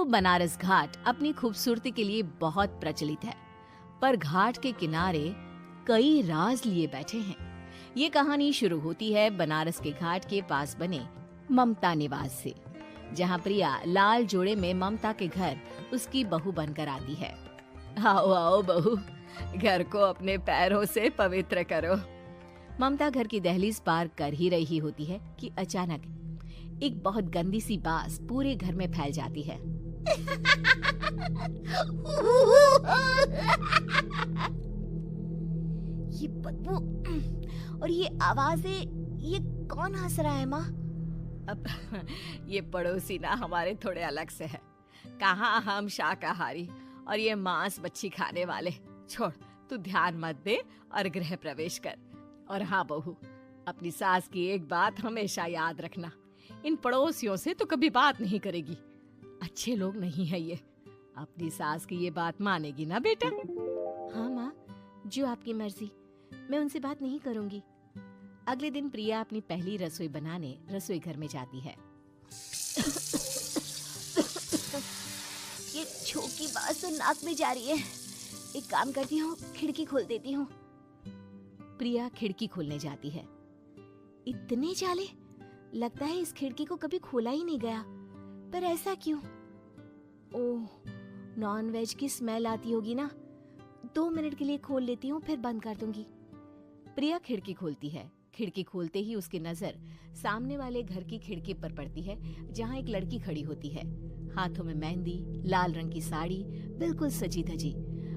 बनारस घाट अपनी खूबसूरती के लिए बहुत प्रचलित है, पर घाट के किनारे कई राज लिए बैठे हैं। ये कहानी शुरू होती है बनारस के घाट के पास बने ममता निवास से, जहाँ प्रिया लाल जोड़े में ममता के घर उसकी बहू बनकर आती है। आओ आओ बहू, घर को अपने पैरों से पवित्र करो। ममता घर की दहलीज पार कर ही रही होती है कि अचानक एक बहुत गंदी सी बास पूरे घर में फैल जाती है। ये बदबू और ये आवाजें, ये कौन हंस रहा है माँ? अब ये पड़ोसी ना हमारे थोड़े अलग से है। कहाँ हम शाकाहारी और ये मांस मच्छी खाने वाले। छोड़, तू ध्यान मत दे और गृह प्रवेश कर। और हाँ बहू, अपनी सास की एक बात हमेशा याद रखना, इन पड़ोसियों से तो कभी बात नहीं करेगी। अच्छे लोग नहीं है ये। अपनी सास की ये बात मानेगी ना बेटा? हाँ माँ, जो आपकी मर्जी, मैं उनसे बात नहीं करूंगी। अगले दिन प्रिया अपनी पहली रसोई बनाने रसोई घर में जाती है। ये छोकी बात तो नाक में जा रही है। एक काम करती हूँ, खिड़की खोल देती हूँ। प्रिया खिड़की खोलने जाती है। इतने जाले, लगता है इस खिड़की को कभी खोला ही नहीं गया। पर ऐसा क्यों? ओह, नॉन वेज की स्मेल आती होगी ना। 2 मिनट के लिए खोल लेती हूँ, फिर बंद कर दूंगी। प्रिया खिड़की खोलती है। खिड़की खोलते ही उसकी नजर सामने वाले घर की खिड़की पर पड़ती है, जहाँ एक लड़की खड़ी होती है। हाथों में मेहंदी, लाल रंग की साड़ी, बिल्कुल सजी धजी,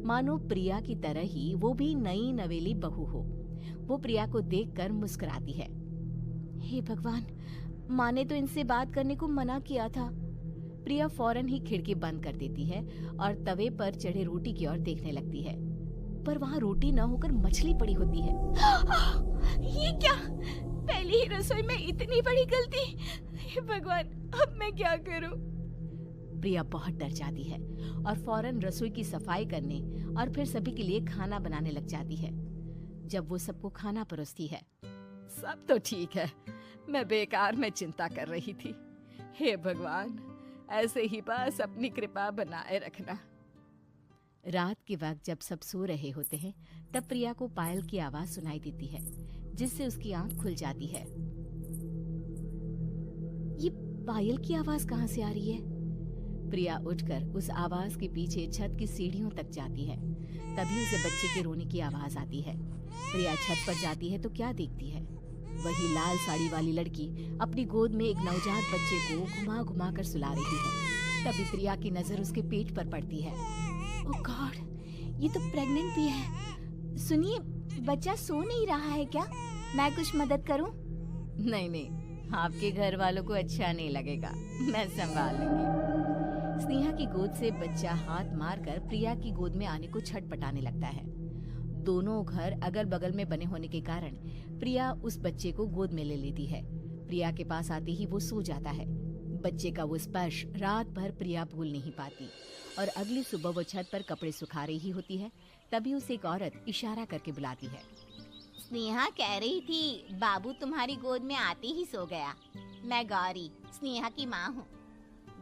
मानो प्रिया की तरह ही वो भी नई नवेली बहू हो। वो प्रिया को देखकर मुस्कुराती है। हे भगवान, माँ ने तो इनसे बात करने को मना किया था। प्रिया फौरन ही खिड़की बंद कर देती है और तवे पर चढ़े रोटी की ओर देखने लगती है, पर वहाँ रोटी न होकर मछली पड़ी होती है। ये क्या? पहली ही रसोई में इतनी बड़ी गलती। हे भगवान, अब मैं क्या करूं? प्रिया बहुत डर जाती है और फौरन रसोई की सफाई करने और फिर सभी के लिए खाना बनाने लग जाती है। जब वो सबको खाना परोसती है, सब तो ठीक है, मैं बेकार में चिंता कर रही थी। हे भगवान, ऐसे ही बस अपनी कृपा बनाए रखना। रात के वक्त जब सब सो रहे होते हैं, तब प्रिया को पायल की आवाज सुनाई देती है, जिससे उसकी आंख खुल जाती है। ये पायल की आवाज कहाँ से आ रही है? प्रिया उठकर उस आवाज के पीछे छत की सीढ़ियों तक जाती है। तभी उसे बच्चे के रोने की आवाज आती है। प्रिया छत पर जाती है तो क्या देखती है? वही लाल साड़ी वाली लड़की अपनी गोद में एक नवजात बच्चे को घुमा घुमा कर सुला रही है। तभी प्रिया की नजर उसके पेट पर पड़ती है। ओह गॉड, ये तो प्रेग्नेंट भी है। सुनिए, बच्चा सो नहीं रहा है क्या? मैं कुछ मदद करूं? नहीं नहीं, आपके घर वालों को अच्छा नहीं लगेगा, मैं संभाल लूंगी। स्नेहा की गोद से बच्चा हाथ मारकर प्रिया की गोद में आने को छटपटाने लगता है। दोनों घर अगल बगल में बने होने के कारण प्रिया उस बच्चे को गोद में ले लेती है। प्रिया के पास आते ही वो सो जाता है। बच्चे का वो स्पर्श रात भर प्रिया भूल नहीं पाती और अगली सुबह वो छत पर कपड़े सुखा रही होती है। तभी उसे एक औरत इशारा करके बुलाती है। स्नेहा कह रही थी बाबू तुम्हारी गोद में आते ही सो गया। मैं गौरी, स्नेहा की माँ हूँ।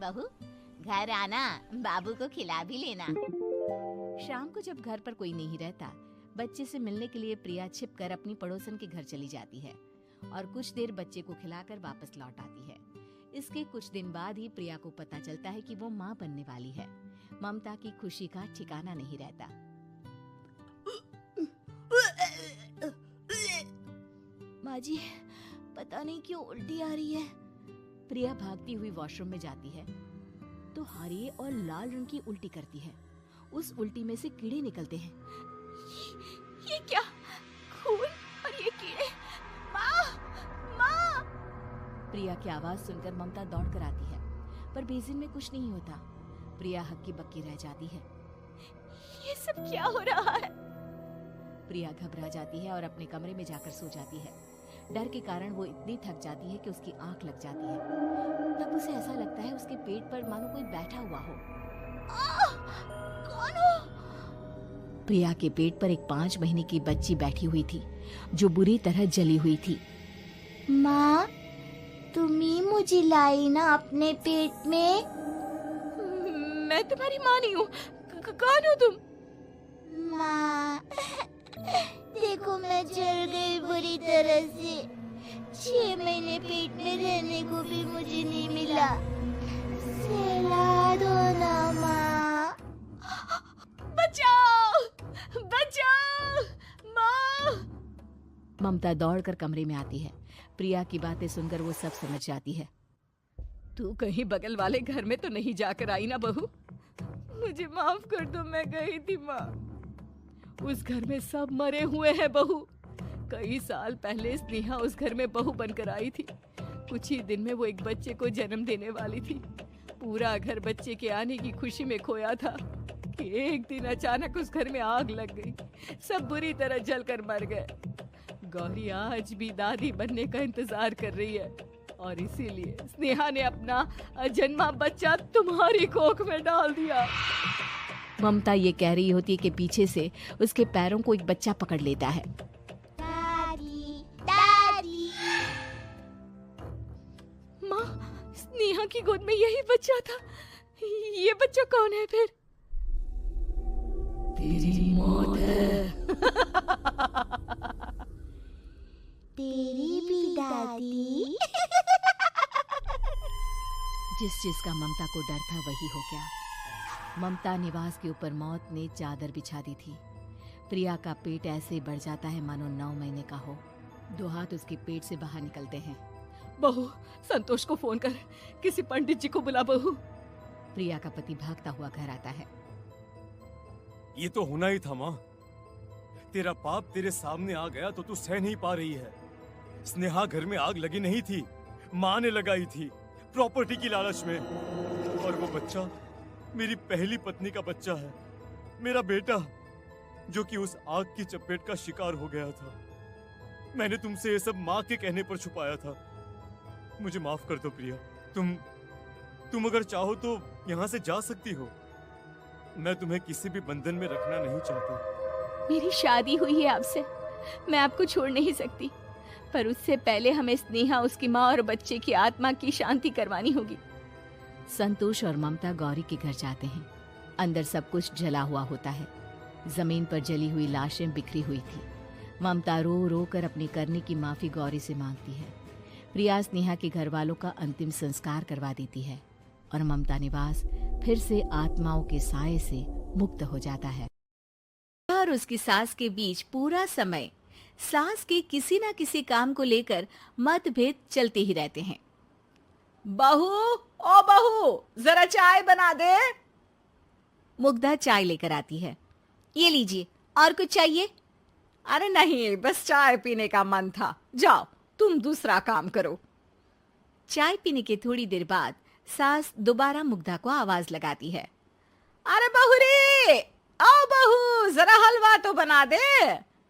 बहू, घर आना, बाबू को खिला भी लेना। शाम को जब घर पर कोई नहीं रहता, बच्चे से मिलने के लिए प्रिया छिपकर अपनी पड़ोसन के घर चली जाती है और कुछ देर बच्चे को खिलाकर वापस लौट आती है। इसके कुछ दिन बाद ही प्रिया को पता चलता है कि वो माँ बनने वाली है। ममता की खुशी का ठिकाना नहीं रहता। माँ जी, पता नहीं क्यों उल्टी आ रही है। प्रिया भागती हुई वॉशरूम में जाती है तो हरे और लाल रंग की उल्टी करती है। उस उल्टी में से कीड़े निकलते हैं। ये क्या? खून और ये कीड़े! माँ! माँ! प्रिया की आवाज सुनकर ममता दौड़ कर आती है, पर बेसिन में कुछ नहीं होता। प्रिया हक्की बक्की रह जाती है। ये सब क्या हो रहा है? प्रिया घबरा जाती है और अपने कमरे में जाकर सो जाती है। डर के कारण वो इतनी थक जाती है कि उसकी आंख लग जाती है। तब उसे ऐसा लगता है उसके पेट पर मानो कोई बैठा हुआ हो। कौन हो? प्रिया के पेट पर एक 5 महीने की बच्ची बैठी हुई थी, जो बुरी तरह जली हुई थी। माँ, तुम ही मुझे लाई ना अपने पेट में? मैं तुम्हारी माँ नहीं हूँ। कौन हो तुम? माँ, देखो मैं जल गई बुरी तरह से। 6 महीने पेट में रहने को भी मुझे नहीं मिला। सहला दो ना माँ। बचाओ, बचाओ, माँ। ममता दौड़कर कमरे में आती है। प्रिया की बातें सुनकर वो सब समझ जाती है। तू कहीं बगल वाले घर में तो नहीं जाकर आई ना बहू? मुझे माफ कर दो, मैं गई थी माँ। उस घर में सब मरे हुए हैं बहू। कई साल पहले स्नेहा उस घर में बहू बनकर आई थी। कुछ ही दिन में वो एक बच्चे को जन्म देने वाली थी। पूरा घर बच्चे के आने की खुशी में खोया था कि एक दिन अचानक उस घर में आग लग गई। सब बुरी तरह जलकर मर गए। गौरी आज भी दादी बनने का इंतजार कर रही है और इसीलिए स्नेहा ने अपना अजन्मा बच्चा तुम्हारी कोख में डाल दिया। ममता ये कह रही होती है कि पीछे से उसके पैरों को एक बच्चा पकड़ लेता है। दादी, दादी। माँ, स्नेहा की गोद में यही बच्चा था। ये बच्चा कौन है फिर? तेरी मौत है। तेरी भी दादी। जिस चीज का ममता को डर था वही हो गया। ममता निवास के ऊपर मौत ने चादर बिछा दी थी। प्रिया का पेट ऐसे बढ़ जाता है मानो 9 महीने का हो। 2 हाथ उसके पेट से बाहर निकलते हैं। बहू, संतोष को फोन कर, किसी पंडित जी को बुला बहू। प्रिया का पति भागता हुआ घर आता है। ये तो होना ही था माँ। तेरा पाप तेरे सामने आ गया तो तू सह नहीं पा रही है। स्नेहा घर में आग लगी नहीं थी, माँ ने लगाई थी, प्रॉपर्टी की लालच में। और वो बच्चा मेरी पहली पत्नी का बच्चा है, मेरा बेटा, जो कि उस आग की चपेट का शिकार हो गया था। मैंने तुमसे ये सब माँ के कहने पर छुपाया था। मुझे माफ कर दो प्रिया। तुम अगर चाहो तो यहाँ से जा सकती हो। मैं तुम्हें किसी भी बंधन में रखना नहीं चाहती। मेरी शादी हुई है आपसे, मैं आपको छोड़ नहीं सकती, पर उससे पहले हमें स्नेहा, उसकी माँ और बच्चे की आत्मा की शांति करवानी होगी। संतोष और ममता गौरी के घर जाते हैं। अंदर सब कुछ जला हुआ होता है। जमीन पर जली हुई लाशें बिखरी हुई थी। ममता रो रो कर अपने करने की माफी गौरी से मांगती है। प्रिया स्नेहा के घर वालों का अंतिम संस्कार करवा देती है और ममता निवास फिर से आत्माओं के साए से मुक्त हो जाता है। और उसकी सास के बीच पूरा समय सास के किसी न किसी काम को लेकर मतभेद चलते ही रहते हैं। बहू, ओ बहू, जरा चाय बना दे। मुग्धा चाय लेकर आती है। ये लीजिए, और कुछ चाहिए? अरे नहीं, बस चाय पीने का मन था। जाओ, तुम दूसरा काम करो। चाय पीने के थोड़ी देर बाद सास दोबारा मुग्धा को आवाज लगाती है। अरे बहू रे, आओ बहू, जरा हलवा तो बना दे,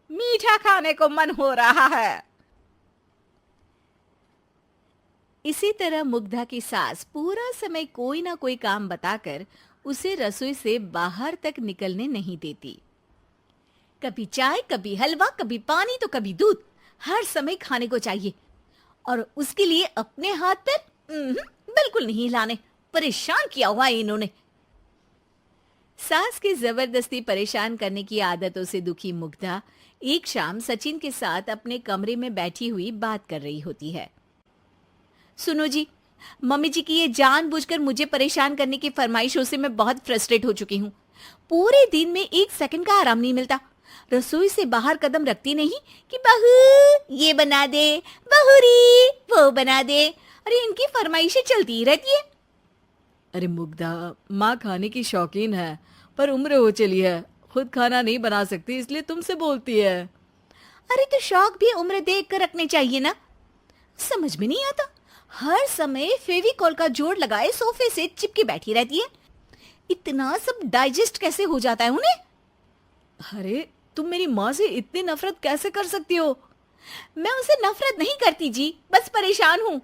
मीठा खाने को मन हो रहा है। इसी तरह मुग्धा की सास पूरा समय कोई ना कोई काम बताकर उसे रसोई से बाहर तक निकलने नहीं देती। कभी चाय, कभी हलवा, कभी पानी तो कभी दूध, हर समय खाने को चाहिए। और उसके लिए अपने हाथ पैर बिल्कुल नहीं हिलाने। परेशान किया हुआ है इन्होंने। सास की जबरदस्ती परेशान करने की आदतों से दुखी मुग्धा एक शाम सचिन के साथ अपने कमरे में बैठी हुई बात कर रही होती है। सुनो जी, मम्मी जी की ये जानबूझकर मुझे परेशान करने की फरमाइशों से मैं बहुत फ्रस्ट्रेट हो चुकी हूँ। पूरे दिन में 1 सेकंड का आराम नहीं मिलता। रसोई से बाहर कदम रखती नहीं कि बहू ये बना दे, बहुरी वो बना दे। अरे इनकी फरमाइशें चलती ही रहती है। अरे मुग्धा, माँ खाने की शौकीन है, पर उम्र हो चली है, खुद खाना नहीं बना सकती, इसलिए तुमसे बोलती है। अरे तो शौक भी उम्र देख कर रखने चाहिए ना। समझ में नहीं आता, हर समय फेविकॉल का जोड़ लगाए सोफे से चिपकी बैठी रहती है। इतना सब डाइजेस्ट कैसे हो जाता है उन्हें? अरे तुम मेरी माँ से इतनी नफरत कैसे कर सकती हो? मैं उनसे नफरत नहीं करती जी, बस परेशान हूँ।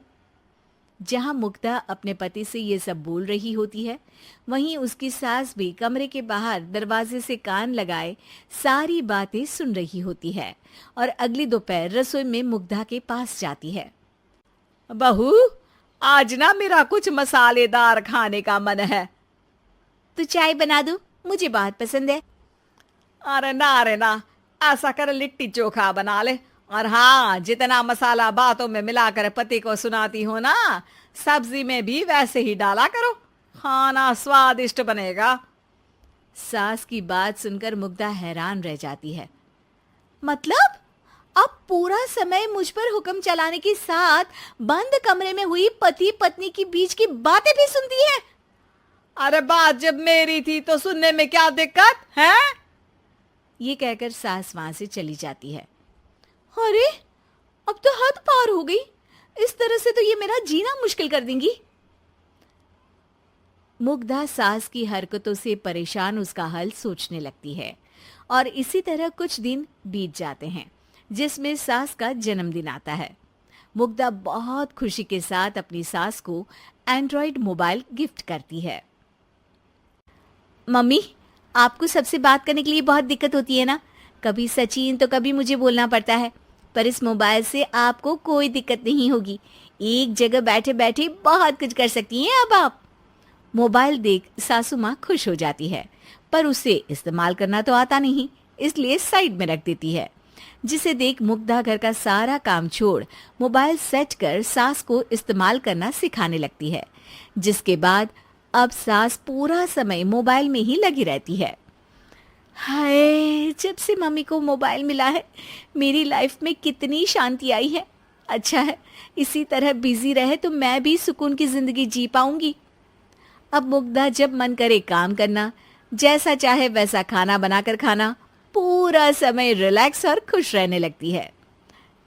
जहां मुग्धा अपने पति से ये सब बोल रही होती है, वहीं उसकी सास भी कमरे के बाहर दरवाजे से कान लगाए सारी बातें सुन रही होती है और अगली दोपहर रसोई में मुग्धा के पास जाती है। बहू, आज ना मेरा कुछ मसालेदार खाने का मन है। तो चाय बना दो, मुझे बहुत पसंद है। अरे ना, ऐसा कर लिट्टी चोखा बना ले। और हाँ, जितना मसाला बातों में मिलाकर पति को सुनाती हो ना, सब्जी में भी वैसे ही डाला करो, खाना स्वादिष्ट बनेगा। सास की बात सुनकर मुग्धा हैरान रह जाती है। मतलब अब पूरा समय मुझ पर हुक्म चलाने के साथ बंद कमरे में हुई पति पत्नी की बीच की बातें भी सुनती है? अरे बात जब मेरी थी तो सुनने में क्या दिक्कत है? ये कहकर सास वहां से चली जाती है। अरे अब तो हद पार हो गई, इस तरह से तो ये मेरा जीना मुश्किल कर देंगी। मुग्धा सास की हरकतों से परेशान उसका हल सोचने लगती है और इसी तरह कुछ दिन बीत जाते हैं, जिसमें सास का जन्मदिन आता है। मुग्धा बहुत खुशी के साथ अपनी सास को एंड्रॉइड मोबाइल गिफ्ट करती है। मम्मी, आपको सबसे बात करने के लिए बहुत दिक्कत होती है ना, कभी सचिन तो कभी मुझे बोलना पड़ता है, पर इस मोबाइल से आपको कोई दिक्कत नहीं होगी। एक जगह बैठे बैठे बहुत कुछ कर सकती हैं अब आप। मोबाइल देख सासू माँ खुश हो जाती है, पर उसे इस्तेमाल करना तो आता नहीं, इसलिए साइड में रख देती है। जिसे देख मुग्धा घर का सारा काम छोड़ मोबाइल सेट कर सास को इस्तेमाल करना सिखाने लगती है, जिसके बाद अब सास पूरा समय मोबाइल में ही लगी रहती है। हाय, जब से मम्मी को मोबाइल मिला है मेरी लाइफ में कितनी शांति आई है। अच्छा है, इसी तरह बिजी रहे तो मैं भी सुकून की जिंदगी जी पाऊंगी। अब मुग्धा जब मन करे काम करना, जैसा चाहे वैसा खाना बनाकर खाना, पूरा समय रिलैक्स और खुश रहने लगती है।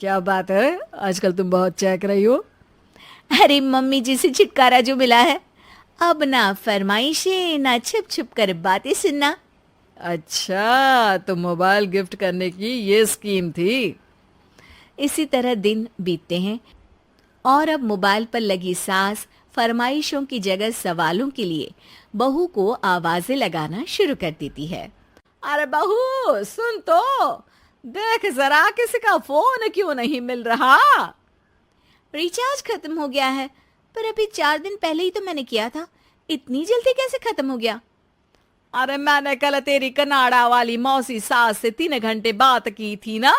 क्या बात है, आजकल तुम बहुत चहक रही हो। अरे मम्मी जी से छुटकारा जो मिला है, अब ना फरमाइशें ना छुप छुप कर बातें सुनना। अच्छा, तो मोबाइल गिफ्ट करने की ये स्कीम थी। इसी तरह दिन बीतते हैं और अब मोबाइल पर लगी सास फरमाइशों की जगह सवालों के लिए बहू को आवाजें लगाना शुरू कर देती है। अरे बहू सुन तो, देख जरा किसी का फोन क्यों नहीं मिल रहा? रिचार्ज खत्म हो गया है, पर अभी 4 दिन पहले ही तो मैंने किया था, इतनी जल्दी कैसे खत्म हो गया? अरे मैंने कल तेरी कनाडा वाली मौसी सास से 3 घंटे बात की थी ना।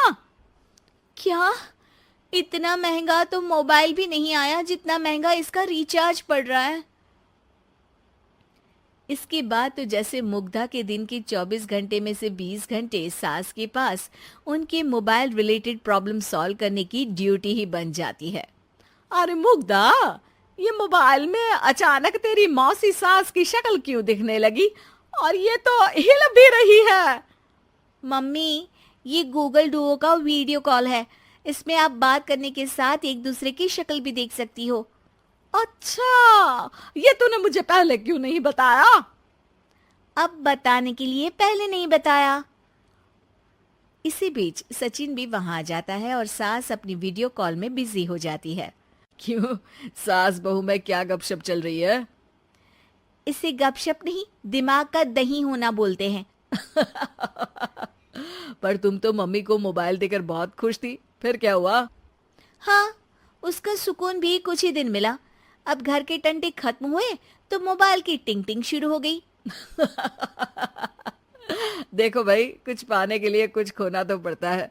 क्या? इतना महंगा तो मोबाइल भी नहीं आया जितना महंगा इसका रिचार्ज पड़ रहा है। इसके बाद तो जैसे मुग्धा के दिन के 24 घंटे में से 20 घंटे सास के पास उनके मोबाइल रिलेटेड प्रॉब्लम सॉल्व करने की ड्यूटी ही बन जाती है। अरे मुग्धा, ये मोबाइल में अचानक तेरी मौसी सास की शक्ल क्यों दिखने लगी? और ये तो हिल भी रही है। मम्मी, ये गूगल डुओ का वीडियो कॉल है, इसमें आप बात करने के साथ एक दूसरे की शक्ल भी देख सकती हो। अच्छा, ये तूने मुझे पहले क्यों नहीं बताया? अब बताने के लिए पहले नहीं बताया। इसी बीच सचिन भी वहां आ जाता है और सास अपनी वीडियो कॉल में बिजी हो जाती है। क्यों, सास बहू में क्या गपशप चल रही है? इसे गपशप नहीं, दिमाग का दही होना बोलते हैं। पर तुम तो मम्मी को मोबाइल देकर बहुत खुश थी, फिर क्या हुआ? हाँ, उसका सुकून भी कुछ ही दिन मिला। अब घर के टंटे खत्म हुए तो मोबाइल की टिंग टिंग शुरू हो गई। देखो भाई, कुछ पाने के लिए कुछ खोना तो पड़ता है।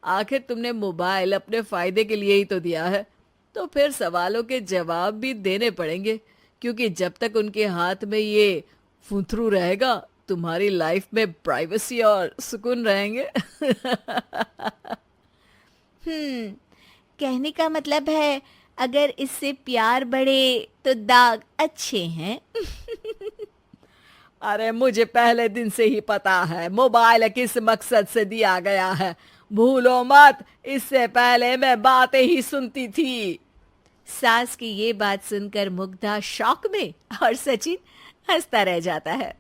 आखिर तुमने मोबाइल अपने फायदे के लिए ही तो दिया है, तो फिर सवालों के जवाब भी देने पड़ेंगे, क्योंकि जब तक उनके हाथ में ये फुथरू रहेगा तुम्हारी लाइफ में प्राइवेसी और सुकून रहेंगे। कहने का मतलब है अगर इससे प्यार बढ़े तो दाग अच्छे हैं। अरे मुझे पहले दिन से ही पता है मोबाइल किस मकसद से दिया गया है। भूलो मत, इससे पहले मैं बातें ही सुनती थी। सास की ये बात सुनकर मुग्धा शॉक में और सचिन हंसता रह जाता है।